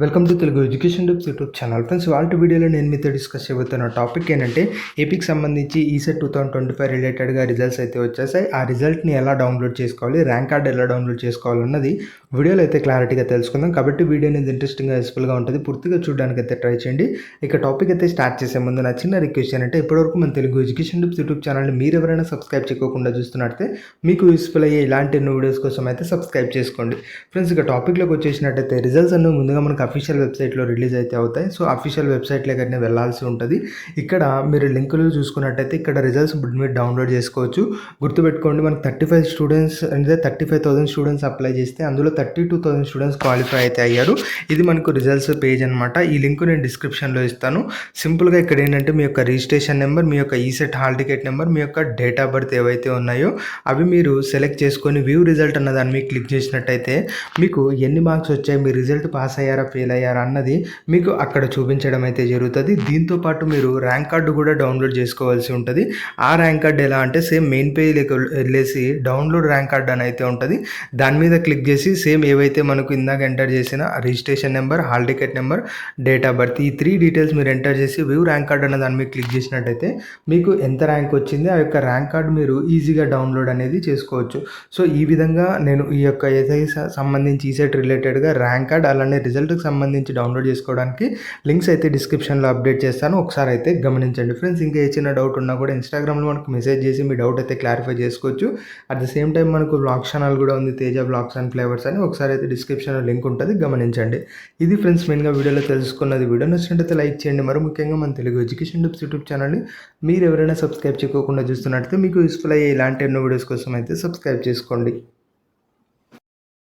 Welcome to Telugu education tips YouTube channel. Friends, వాళ్ళ వీడియోలో నేను మీతో డిస్కస్ చేయబోతున్న టాపిక్ ఏంటంటే ఏపీకి సంబంధించి ఈసెట్ 2025 రిలేటెడ్గా రిజల్ట్స్ అయితే వచ్చేసాయి. ఆ రిజల్ట్ని ఎలా డౌన్లోడ్ చేసుకోవాలి, ర్యాంక్ కార్డ్ ఎలా డౌన్లోడ్ చేసుకోవాలన్నది వీడియోలో అయితే క్లారిటీగా తెలుసుకుందాం. కాబట్టి వీడియో అనేది ఇంట్రెస్టింగ్గా యూస్ఫుల్గా ఉంటుంది, పూర్తిగా చూడడానికి అయితే ట్రై చేయండి. ఇక టాపిక్ అయితే స్టార్ట్ చేసే ముందు నా చిన్న రిక్వెస్ట్ ఏంటంటే ఇప్పటివరకు మన తెలుగు ఎడ్యుకేషన్ టిప్స్ యూట్యూబ్ ఛానల్ని మీరు ఎవరైనా సబ్స్క్రైబ్ చేయకుండా చూస్తున్నట్టే మీకు యూస్ఫుల్ అయ్యే ఇలాంటి ఎన్నో వీడియోస్ కోసం అయితే సబ్స్క్రైబ్ చేసుకోండి. ఫ్రెండ్స్, ఇక టాపిక్లోకి వచ్చేసినట్టయితే రిజల్ట్స్ అన్నీ ముందుగా మనకు అఫీషియల్ వెబ్సైట్లో రిలీజ్ అయితే అవుతాయి. సో అఫీషియల్ వెబ్సైట్లోకి వెళ్ళాల్సి ఉంటుంది. ఇక్కడ మీరు లింకులు చూసుకున్నట్టయితే ఇక్కడ రిజల్ట్స్ మీరు డౌన్లోడ్ చేసుకోవచ్చు. గుర్తుపెట్టుకోండి, మనకు 35 స్టూడెంట్స్ అంటే 35,000 స్టూడెంట్స్ అప్లై చేస్తే అందులో 32,000 స్టూడెంట్స్ క్వాలిఫై అయితే అయ్యారు. ఇది మనకు రిజల్ట్స్ పేజ్ అనమాట. ఈ లింక్ నేను డిస్క్రిప్షన్లో ఇస్తాను. సింపుల్గా ఇక్కడ ఏంటంటే మీ యొక్క రిజిస్ట్రేషన్ నెంబర్, మీ యొక్క ఈసెట్ హాల్ టికెట్ నెంబర్, మీ యొక్క డేట్ ఆఫ్ బర్త్ ఏవైతే ఉన్నాయో అవి మీరు సెలెక్ట్ చేసుకొని వ్యూ రిజల్ట్ అన్న దాన్ని మీకు క్లిక్ చేసినట్టయితే మీకు ఎన్ని మార్క్స్ వచ్చాయి, మీ రిజల్ట్ పాస్ అయ్యారా ఫెయిల్ అయ్యారా అన్నది మీకు అక్కడ చూపించడం అయితే జరుగుతుంది. దీంతోపాటు మీరు ర్యాంక్ కార్డు కూడా డౌన్లోడ్ చేసుకోవాల్సి ఉంటుంది. ఆ ర్యాంక్ కార్డు ఎలా అంటే సేమ్ మెయిన్ పేజ్లోకి వెళ్ళేసి డౌన్లోడ్ ర్యాంక్ కార్డు అని అయితే ఉంటుంది. దాని మీద క్లిక్ చేసి సేమ్ ఏవైతే మనకు ఇందాక ఎంటర్ చేసిన registration number, hall ticket number, date of birth, ఈ 3 డీటెయిల్స్ మీరు ఎంటర్ చేసి వ్యూ ర్యాంక్ కార్డు అన్న దాన్ని మీరు క్లిక్ చేసినట్టయితే మీకు ఎంత ర్యాంక్ వచ్చింది ఆ యొక్క ర్యాంక్ కార్డు మీరు ఈజీగా డౌన్లోడ్ అనేది చేసుకోవచ్చు. సో ఈ విధంగా నేను ఈ యొక్క ఏదైతే సంబంధించి ఈసెట్ రిలేటెడ్గా ర్యాంక్ కార్డ్ అలానే రిజల్ట్కి సంబంధించి డౌన్లోడ్ చేసుకోవడానికి లింక్స్ అయితే డిస్క్రిప్షన్లో అప్డేట్ చేస్తాను, ఒకసారి అయితే గమనించండి. ఫ్రెండ్స్, ఇంకా ఏ చిన్న డౌట్ ఉన్నా కూడా ఇన్స్టాగ్రామ్లో మనకు మెసేజ్ చేసి మీ డౌట్ అయితే క్లారిఫై చేసుకోవచ్చు. అట్ ద సేమ్ టైం మనకు బ్లాగ్ ఛానల్ కూడా ఉంది, తేజ బ్లాగ్స్ అండ్ ఫ్లేవర్స్ అని. ఒకసారి అయితే డిస్క్రిప్షన్లో లింక్ ఉంటుంది, గమనించండి. ఇది ఫ్రెండ్స్ మెయిన్గా వీడియోలో తెలుసుకున్నది. వీడియో నచ్చినట్టయితే లైక్ చేయండి. మరి ముఖ్యంగా మన తెలుగు ఎడ్యుకేషన్ టిప్స్ యూట్యూబ్ ఛానల్ని మీరు ఎవరైనా సబ్స్క్రైబ్ చేయకుండా చూస్తున్నట్టయితే మీకు యూస్ఫుల్ అయ్యే ఇలాంటి ఎన్నో వీడియోస్ కోసం అయితే సబ్స్క్రైబ్ చేసుకోండి.